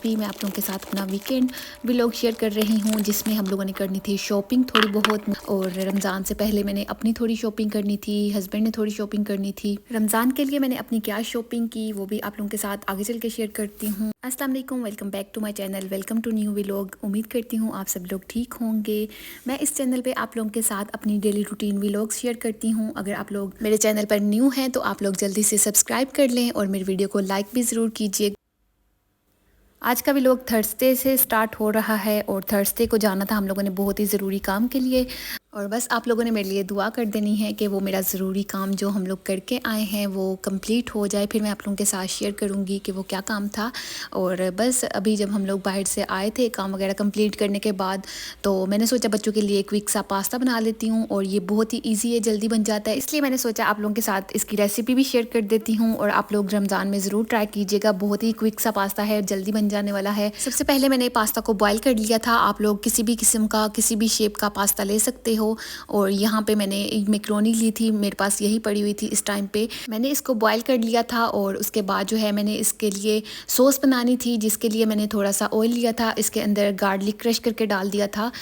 भी मैं आप लोगों के साथ अपना वीकेंड व्लॉग शेयर कर रही हूँ, जिसमें हम लोगों ने करनी थी शॉपिंग थोड़ी बहुत। और रमज़ान से पहले मैंने अपनी थोड़ी शॉपिंग करनी थी, हस्बैंड ने थोड़ी शॉपिंग करनी थी। रमज़ान के लिए मैंने अपनी क्या शॉपिंग की वो भी आप लोगों के साथ आगे चल के शेयर करती हूँ। अस्सलाम वालेकुम, welcome back to my channel, welcome to new vlog. उम्मीद करती हूँ आप सब लोग ठीक होंगे। मैं इस चैनल पे आप लोगों के साथ अपनी डेली रूटीन व्लॉग्स शेयर करती हूँ। अगर आप लोग मेरे चैनल पर न्यू हैं तो आप लोग जल्दी से सब्सक्राइब कर लें और मेरे वीडियो को लाइक भी ज़रूर कीजिए। आज का व्लॉग थर्सडे से स्टार्ट हो रहा है और थर्सडे को जाना था हम लोगों ने बहुत ही ज़रूरी काम के लिए। और बस आप लोगों ने मेरे लिए दुआ कर देनी है कि वो मेरा ज़रूरी काम जो हम लोग करके आए हैं वो कंप्लीट हो जाए। फिर मैं आप लोगों के साथ शेयर करूँगी कि वो क्या काम था। और बस अभी जब हम लोग बाहर से आए थे काम वगैरह कंप्लीट करने के बाद, तो मैंने सोचा बच्चों के लिए क्विक सा पास्ता बना लेती हूँ। और ये बहुत ही ईजी है, जल्दी बन जाता है, इसलिए मैंने सोचा आप लोगों के साथ इसकी रेसिपी भी शेयर कर देती हूँ। और आप लोग रमज़ान में ज़रूर ट्राई कीजिएगा, बहुत ही क्विक सा पास्ता है, जल्दी बन जाने वाला है। सबसे पहले मैंने पास्ता को बॉयल कर लिया था। आप लोग किसी भी किस्म का, किसी भी शेप का पास्ता ले सकते हो। और यहाँ पे मैंने एक मैक्रोनी ली थी, मेरे पास यही पड़ी हुई थी इस टाइम पे। मैंने इसको बॉयल कर लिया था और उसके बाद जो है मैंने इसके लिए सॉस बनानी थी, जिसके लिए मैंने थोड़ा सा ऑयल लिया था, इसके अंदर गार्लिक क्रश करके डाल दिया था।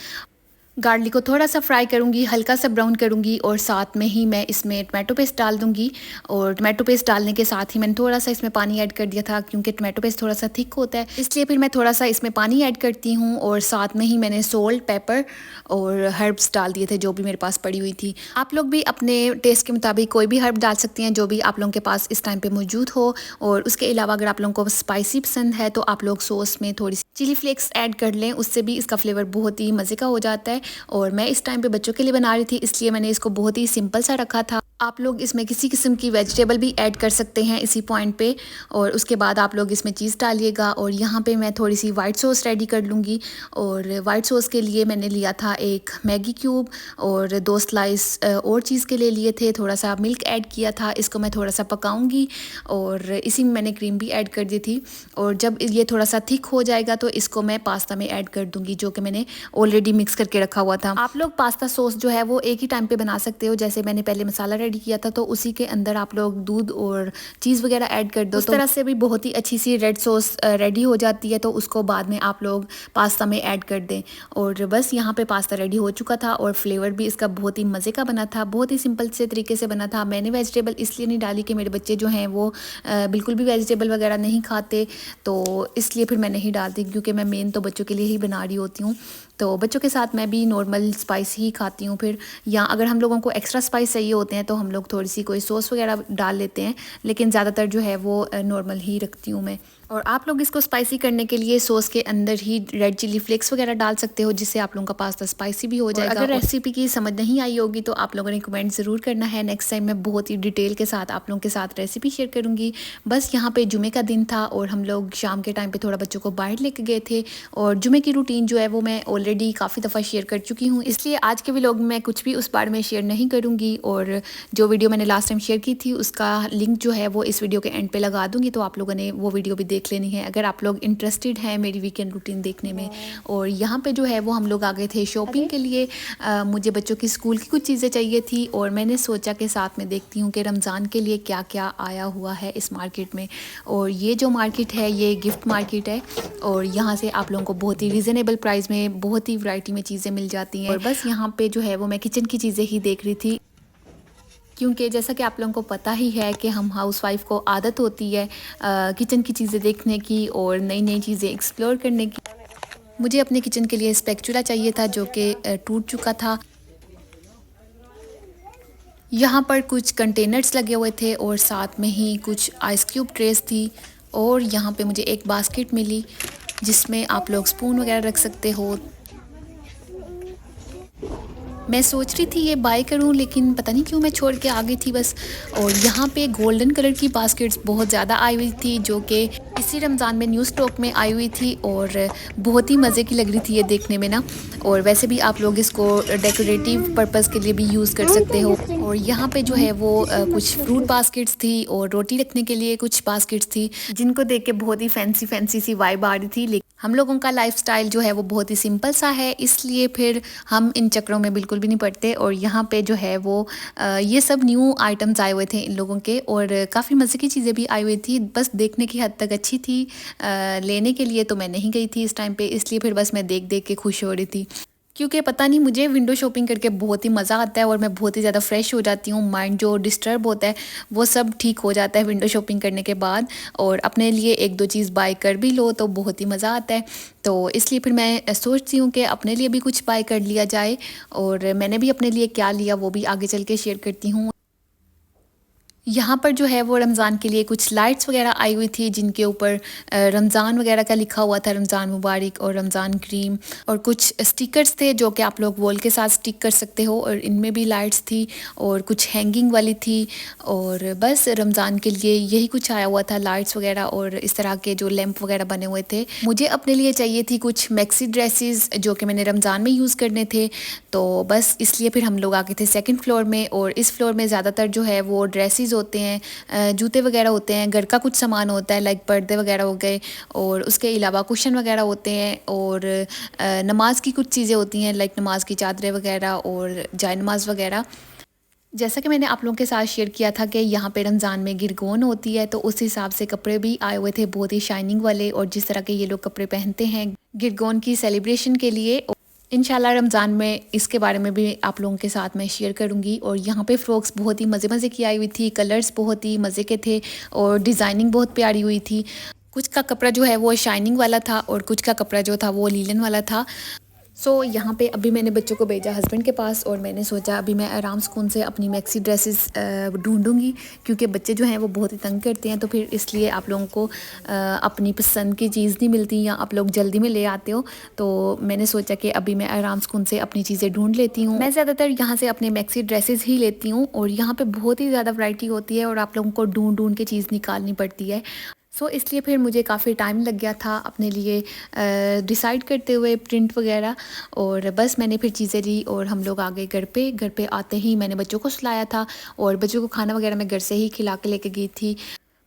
गार्लिक को थोड़ा सा फ्राई करूँगी, हल्का सा ब्राउन करूँगी और साथ में ही मैं इसमें टमाटो पेस्ट डाल दूँगी। और टमाटो पेस्ट डालने के साथ ही मैंने थोड़ा सा इसमें पानी ऐड कर दिया था, क्योंकि टमाटो पेस्ट थोड़ा सा थिक होता है, इसलिए फिर मैं थोड़ा सा इसमें पानी ऐड करती हूँ। और साथ में ही मैंने सोल्ट, पेपर और हर्ब्स डाल दिए थे जो भी मेरे पास पड़ी हुई थी। आप लोग भी अपने टेस्ट के मुताबिक कोई भी हर्ब डाल सकते हैं जो भी आप लोगों के पास इस टाइम पर मौजूद हो। और उसके अलावा अगर आप लोगों को स्पाइसी पसंद है तो आप लोग सॉस में थोड़ी सी चिली फ्लेक्स ऐड कर लें, उससे भी इसका फ्लेवर बहुत ही मज़े का हो जाता है। और मैं इस टाइम पे बच्चों के लिए बना रही थी, इसलिए मैंने इसको बहुत ही सिंपल सा रखा था। आप लोग इसमें किसी किस्म की वेजिटेबल भी ऐड कर सकते हैं इसी पॉइंट पे। और उसके बाद आप लोग इसमें चीज़ डालिएगा। और यहाँ पे मैं थोड़ी सी वाइट सॉस रेडी कर लूँगी। और वाइट सॉस के लिए मैंने लिया था एक मैगी क्यूब और 2 स्लाइस और चीज़ के लिए लिए थे, थोड़ा सा मिल्क ऐड किया था। इसको मैं थोड़ा सा पकाऊँगी और इसी में मैंने क्रीम भी ऐड कर दी थी। और जब ये थोड़ा सा थिक हो जाएगा तो इसको मैं पास्ता में ऐड कर दूँगी, जो कि मैंने ऑलरेडी मिक्स करके रखा हुआ था। आप लोग पास्ता सॉस जो है वो एक ही टाइम पे बना सकते हो। जैसे मैंने पहले मसाला रेडी किया था तो उसी के अंदर आप लोग दूध और चीज़ वगैरह ऐड कर दो, उस तरह से भी बहुत ही अच्छी सी रेड सॉस रेडी हो जाती है। तो उसको बाद में आप लोग पास्ता में ऐड कर दें। और बस यहाँ पे पास्ता रेडी हो चुका था और फ्लेवर भी इसका बहुत ही मज़े का बना था, बहुत ही सिंपल से तरीके से बना था। मैंने वेजिटेबल इसलिए नहीं डाली कि मेरे बच्चे जो हैं वो बिल्कुल भी वेजिटेबल वगैरह नहीं खाते, तो इसलिए फिर मैं नहीं डालती, क्योंकि मैं मेन तो बच्चों के लिए ही बना रही होती हूँ। तो बच्चों के साथ मैं भी नॉर्मल स्पाइस ही खाती हूँ फिर, या अगर हम लोगों को एक्स्ट्रा स्पाइस चाहिए होते हैं तो हम लोग थोड़ी सी कोई सॉस वगैरह डाल लेते हैं, लेकिन ज़्यादातर जो है वो नॉर्मल ही रखती हूँ मैं। और आप लोग इसको स्पाइसी करने के लिए सॉस के अंदर ही रेड चिली फ्लेक्स वगैरह डाल सकते हो, जिससे आप लोगों का पास्ता स्पाइसी भी हो जाएगा। अगर रेसिपी की समझ नहीं आई होगी तो आप लोगों ने कमेंट ज़रूर करना है, नेक्स्ट टाइम मैं बहुत ही डिटेल के साथ आप लोगों के साथ रेसिपी शेयर करूँगी। बस यहाँ पे जुमे का दिन था और हम लोग शाम के टाइम पे थोड़ा बच्चों को बाहर लेके गए थे। और जुमे की रूटीन जो है वो मैं ऑलरेडी काफ़ी दफ़ा शेयर कर चुकी हूँ, इसलिए आज के व्लॉग में कुछ भी उस बारे में शेयर नहीं करूँगी। और जो वीडियो मैंने लास्ट टाइम शेयर की थी उसका लिंक जो है वो इस वीडियो के एंड पे लगा दूँगी, तो आप लोगों ने वो वीडियो भी देख लेनी है अगर आप लोग इंटरेस्टेड हैं मेरी वीकेंड रूटीन देखने में। और यहाँ पे जो है वो हम लोग आ गए थे शॉपिंग के लिए। मुझे बच्चों की स्कूल की कुछ चीज़ें चाहिए थी और मैंने सोचा कि साथ में देखती हूँ कि रमज़ान के लिए क्या क्या आया हुआ है इस मार्केट में। और ये जो मार्केट है ये गिफ्ट मार्केट है और यहाँ से आप लोगों को बहुत ही रीज़नेबल प्राइस में बहुत ही वैरायटी में चीज़ें मिल जाती हैं। और बस यहाँ पे जो है वो मैं किचन की चीज़ें ही देख रही थी, क्योंकि जैसा कि आप लोगों को पता ही है कि हम हाउसवाइफ को आदत होती है किचन की चीज़ें देखने की और नई नई चीज़ें एक्सप्लोर करने की। मुझे अपने किचन के लिए स्पैचुला चाहिए था जो कि टूट चुका था। यहाँ पर कुछ कंटेनर्स लगे हुए थे और साथ में ही कुछ आइस क्यूब ट्रेस थी। और यहाँ पे मुझे एक बास्केट मिली जिसमें आप लोग स्पून वगैरह रख सकते हो। मैं सोच रही थी ये बाय करूं, लेकिन पता नहीं क्यों मैं छोड़ के आ गई थी बस। और यहाँ पे गोल्डन कलर की बास्केट्स बहुत ज़्यादा आई हुई थी, जो कि इसी रमज़ान में न्यू स्टॉक में आई हुई थी और बहुत ही मज़े की लग रही थी ये देखने में ना। और वैसे भी आप लोग इसको डेकोरेटिव पर्पस के लिए भी यूज़ कर सकते हो। और और यहाँ पे जो है वो कुछ फ्रूट बास्केट्स थी और रोटी रखने के लिए कुछ बास्केट्स थी, जिनको देख के बहुत ही फैंसी फैंसी सी वाइब आ रही थी। लेकिन हम लोगों का लाइफस्टाइल जो है वो बहुत ही सिंपल सा है, इसलिए फिर हम इन चक्करों में बिल्कुल भी नहीं पड़ते। और यहाँ पे जो है वो ये सब न्यू आइटम्स आए हुए थे इन लोगों के, और काफ़ी मज़े की चीज़ें भी आई हुई थी। बस देखने की हद तक अच्छी थी, लेने के लिए तो मैं नहीं गई थी इस टाइम पे, इसलिए फिर बस मैं देख देख के खुश हो रही थी। क्योंकि पता नहीं, मुझे विंडो शॉपिंग करके बहुत ही मज़ा आता है और मैं बहुत ही ज़्यादा फ्रेश हो जाती हूँ। माइंड जो डिस्टर्ब होता है वो सब ठीक हो जाता है विंडो शॉपिंग करने के बाद, और अपने लिए एक दो चीज़ बाय कर भी लो तो बहुत ही मज़ा आता है। तो इसलिए फिर मैं सोचती हूँ कि अपने लिए भी कुछ बाय कर लिया जाए, और मैंने भी अपने लिए क्या लिया वो भी आगे चल के शेयर करती हूँ। यहाँ पर जो है वो रमज़ान के लिए कुछ लाइट्स वगैरह आई हुई थी, जिनके ऊपर रमज़ान वगैरह का लिखा हुआ था, रमज़ान मुबारक और रमज़ान करीम। और कुछ स्टिकर्स थे जो कि आप लोग वॉल के साथ स्टिक कर सकते हो, और इनमें भी लाइट्स थी और कुछ हैंगिंग वाली थी। और बस रमज़ान के लिए यही कुछ आया हुआ था, लाइट्स वगैरह और इस तरह के जो लैंप वगैरह बने हुए थे। मुझे अपने लिए चाहिए थी कुछ मैक्सी ड्रेसेस जो कि मैंने रमज़ान में यूज़ करने थे, तो बस इसलिए फिर हम लोग आ गए थे सेकंड फ्लोर में। और इस फ्लोर में ज़्यादातर जो है वो ड्रेसेस होते हैं, जूते वगैरह होते हैं, घर का कुछ सामान होता है लाइक पर्दे वगैरह हो गए, और उसके अलावा कुशन वगैरह होते हैं, और नमाज की कुछ चीज़ें होती हैं लाइक नमाज की चादरें वगैरह और जाय नमाज वगैरह। जैसा कि मैंने आप लोगों के साथ शेयर किया था कि यहाँ पे रमज़ान में गिरगोन होती है, तो उस हिसाब से कपड़े भी आए हुए थे बहुत ही शाइनिंग वाले, और जिस तरह के ये लोग कपड़े पहनते हैं गिरगोन की सेलिब्रेशन के लिए। इंशाल्लाह रमज़ान में इसके बारे में भी आप लोगों के साथ मैं शेयर करूंगी। और यहाँ पे फ्रॉक्स बहुत ही मज़े मज़े की आई हुई थी, कलर्स बहुत ही मज़े के थे और डिज़ाइनिंग बहुत प्यारी हुई थी। कुछ का कपड़ा जो है वो शाइनिंग वाला था और कुछ का कपड़ा जो था वो लीलन वाला था। यहाँ पे अभी मैंने बच्चों को भेजा हस्बैंड के पास, और मैंने सोचा अभी मैं आराम सुकून से अपनी मैक्सी ड्रेसेस ढूंढूंगी, क्योंकि बच्चे जो हैं वो बहुत ही तंग करते हैं, तो फिर इसलिए आप लोगों को अपनी पसंद की चीज़ नहीं मिलती या आप लोग जल्दी में ले आते हो। तो मैंने सोचा कि अभी मैं आराम सुकून से अपनी चीज़ें ढूंढ लेती हूँ। मैं ज़्यादातर यहाँ से अपने मैक्सी ड्रेसेस ही लेती हूँ, और यहाँ पर बहुत ही ज़्यादा वैरायटी होती है और आप लोगों को ढूंढ ढूंढ के चीज़ निकालनी पड़ती है। इसलिए फिर मुझे काफ़ी टाइम लग गया था अपने लिए डिसाइड करते हुए प्रिंट वगैरह। और बस मैंने फिर चीज़ें ली और हम लोग आ गए घर पे। घर पे आते ही मैंने बच्चों को सुलाया था, और बच्चों को खाना वगैरह मैं घर से ही खिला के लेके गई थी।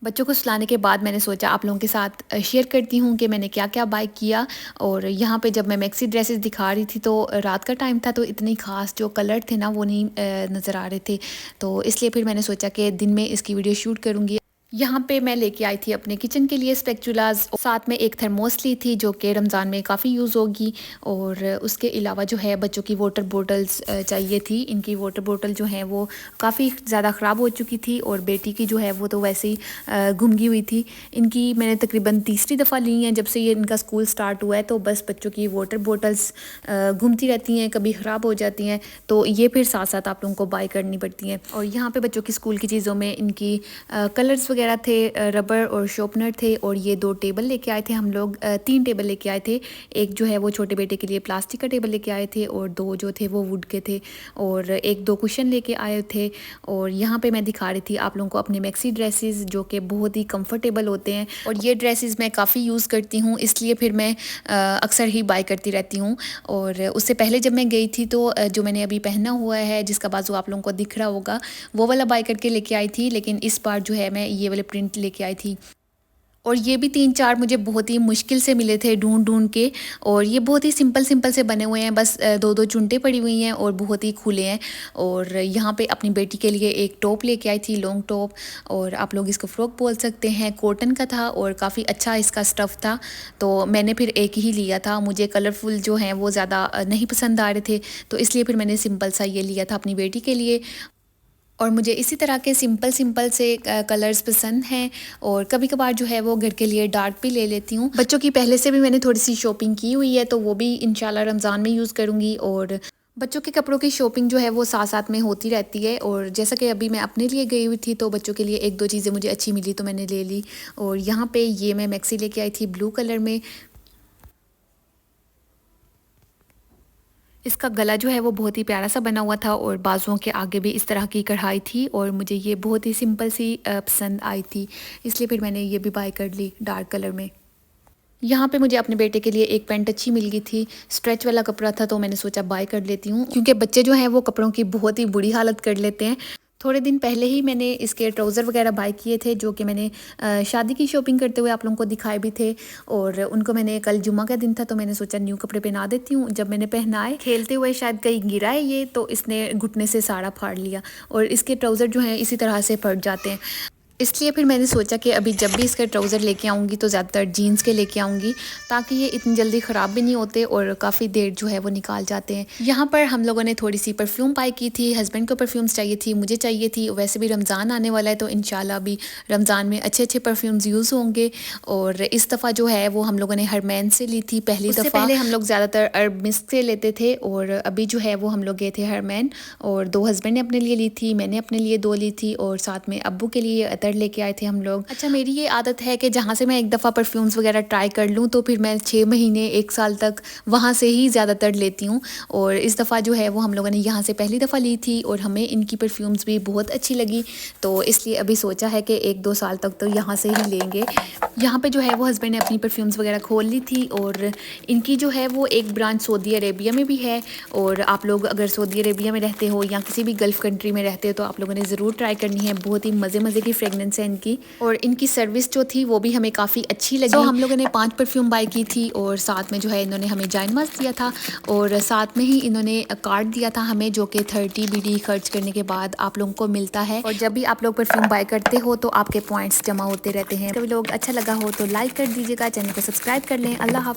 बच्चों को सुलाने के बाद मैंने सोचा आप लोगों के साथ शेयर करती हूँ कि मैंने क्या क्या बाय किया। और यहाँ पे जब मैं मैक्सी ड्रेसेस दिखा रही थी तो रात का टाइम था, तो इतनी ख़ास जो कलर थे ना वो नहीं नज़र आ रहे थे, तो इसलिए फिर मैंने सोचा कि दिन में इसकी वीडियो शूट करूँगी। यहाँ पे मैं लेके आई थी अपने किचन के लिए स्पेक्चुलास, साथ में एक थर्मोस ली थी जो कि रमज़ान में काफ़ी यूज़ होगी। और उसके अलावा जो है बच्चों की वाटर बोटल्स चाहिए थी। इनकी वाटर बोतल जो है वो काफ़ी ज़्यादा ख़राब हो चुकी थी, और बेटी की जो है वो तो वैसे ही घुमगी हुई थी। इनकी मैंने तकरीबन तीसरी दफ़ा ली हैं जब से ये इनका स्कूल स्टार्ट हुआ है, तो बस बच्चों की वाटर बोटल्स घूमती रहती हैं, कभी ख़राब हो जाती हैं, तो ये फिर साथ साथ आप लोगों को बाय करनी पड़ती हैं। और यहाँ पर बच्चों की स्कूल की चीज़ों में इनकी कलर्स वगैरह थे, रबर और शॉर्पनर थे, और ये 2 टेबल लेके आए थे हम लोग, 3 टेबल लेके आए थे। एक जो है वो छोटे बेटे के लिए प्लास्टिक का टेबल लेके आए थे, और 2 जो थे वो वुड के थे, और 1-2 कुशन लेके आए थे। और यहाँ पे मैं दिखा रही थी आप लोगों को अपने मैक्सी ड्रेसेस जो कि बहुत ही कंफर्टेबल होते हैं, और ये ड्रेसेस मैं काफ़ी यूज़ करती हूँ, इसलिए फिर मैं अक्सर ही बाय करती रहती हूँ। और उससे पहले जब मैं गई थी तो जो मैंने अभी पहना हुआ है जिसका बाजू आप लोगों को दिख रहा होगा वो वाला बाय करके लेके आई थी, लेकिन इस बार जो है मैं ये वाले प्रिंट लेके आई थी। और ये भी 3-4 मुझे बहुत ही मुश्किल से मिले थे ढूंढ ढूंढ के, और ये बहुत ही सिंपल सिंपल से बने हुए हैं, बस 2-2 चुनटें पड़ी हुई हैं और बहुत ही खुले हैं। और यहाँ पे अपनी बेटी के लिए एक टॉप लेके आई थी, लॉन्ग टॉप, और आप लोग इसको फ्रॉक बोल सकते हैं, कॉटन का था और काफ़ी अच्छा इसका स्टफ़ था, तो मैंने फिर एक ही लिया था। मुझे कलरफुल जो हैं वो ज़्यादा नहीं पसंद आ रहे थे, तो इसलिए फिर मैंने सिंपल सा ये लिया था अपनी बेटी के लिए। और मुझे इसी तरह के सिंपल सिंपल से कलर्स पसंद हैं, और कभी कभार जो है वो घर के लिए डार्क भी ले लेती हूँ। बच्चों की पहले से भी मैंने थोड़ी सी शॉपिंग की हुई है, तो वो भी इंशाल्लाह रमज़ान में यूज़ करूँगी। और बच्चों के कपड़ों की शॉपिंग जो है वो साथ साथ में होती रहती है। और जैसा कि अभी मैं अपने लिए गई हुई थी तो बच्चों के लिए 1-2 चीज़ें मुझे अच्छी मिली तो मैंने ले ली। और यहाँ पे ये मैं मैक्सी लेके आई थी ब्लू कलर में। इसका गला जो है वो बहुत ही प्यारा सा बना हुआ था, और बाजुओं के आगे भी इस तरह की कढ़ाई थी, और मुझे ये बहुत ही सिंपल सी पसंद आई थी, इसलिए फिर मैंने ये भी बाय कर ली डार्क कलर में। यहाँ पे मुझे अपने बेटे के लिए एक पैंट अच्छी मिल गई थी, स्ट्रेच वाला कपड़ा था, तो मैंने सोचा बाय कर लेती हूँ, क्योंकि बच्चे जो हैं वो कपड़ों की बहुत ही बुरी हालत कर लेते हैं। थोड़े दिन पहले ही मैंने इसके ट्राउज़र वगैरह बाय किए थे, जो कि मैंने शादी की शॉपिंग करते हुए आप लोगों को दिखाए भी थे, और उनको मैंने कल जुम्मा का दिन था तो मैंने सोचा न्यू कपड़े पहना देती हूँ। जब मैंने पहनाए, खेलते हुए शायद कहीं गिरा है ये, तो इसने घुटने से साड़ा फाड़ लिया, और इसके ट्राउज़र जो हैं इसी तरह से फट जाते हैं। इसलिए फिर मैंने सोचा कि अभी जब भी इसके ट्राउज़र लेके आऊँगी तो ज़्यादातर जीन्स के लेके आऊँगी, ताकि ये इतनी जल्दी ख़राब भी नहीं होते और काफ़ी देर जो है वो निकाल जाते हैं। यहाँ पर हम लोगों ने थोड़ी सी परफ्यूम बाय की थी, हस्बैंड को परफ्यूम्स चाहिए थी, मुझे चाहिए थी। वैसे भी रमज़ान आने वाला है तो इंशाल्लाह भी रमज़ान में अच्छे अच्छे परफ्यूम्स यूज़ होंगे। और इस दफ़ा जो है वो हम लोगों ने हरमैन से ली थी पहली दफ़ा। पहले हम लोग ज़्यादातर अरब मिस्क से लेते थे, और अभी जो है वो हम लोग गए थे हरमैन, और 2 हस्बैंड ने अपने लिए ली थी, मैंने अपने लिए 2 ली थी, और साथ में अब्बू के लिए अतर लेके आए थे हम लोग। अच्छा, मेरी ये आदत है कि जहाँ से मैं एक दफ़ा परफ्यूम्स वगैरह ट्राई कर लूँ तो फिर मैं 6 महीने 1 साल तक वहाँ से ही ज़्यादातर लेती हूँ। और इस दफ़ा जो है वो हम लोगों ने यहाँ से पहली दफ़ा ली थी, और हमें इनकी परफ्यूम्स भी बहुत अच्छी लगी, तो इसलिए अभी सोचा है कि 1-2 साल तक तो यहाँ से ही लेंगे। यहाँ पे जो है वो हस्बैंड ने अपनी परफ्यूम्स वगैरह खोल ली थी, और इनकी जो है वो एक ब्रांच सऊदी अरेबिया में भी है। और आप लोग अगर सऊदी अरेबिया में रहते हो या किसी भी गल्फ़ कंट्री में रहते हो तो आप लोगों ने ज़रूर ट्राई करनी है। बहुत ही मज़े की फ्रेगनेंस है इनकी, और इनकी सर्विस जो थी वो भी हमें काफ़ी अच्छी लगी। तो हम लोगों ने 5 परफ्यूम बाय की थी, और साथ में जो है इन्होंने हमें जायनमाज़ दिया था, और साथ में ही इन्होंने कार्ड दिया था हमें, जो कि 30 बीडी खर्च करने के बाद आप लोगों को मिलता है। और जब भी आप लोग परफ्यूम बाय करते हो तो आपके पॉइंट्स जमा होते रहते हैं। तो लोग अच्छा लगा हो तो लाइक कर दीजिएगा, चैनल को सब्सक्राइब कर लें। अल्लाह हाफ़िज़।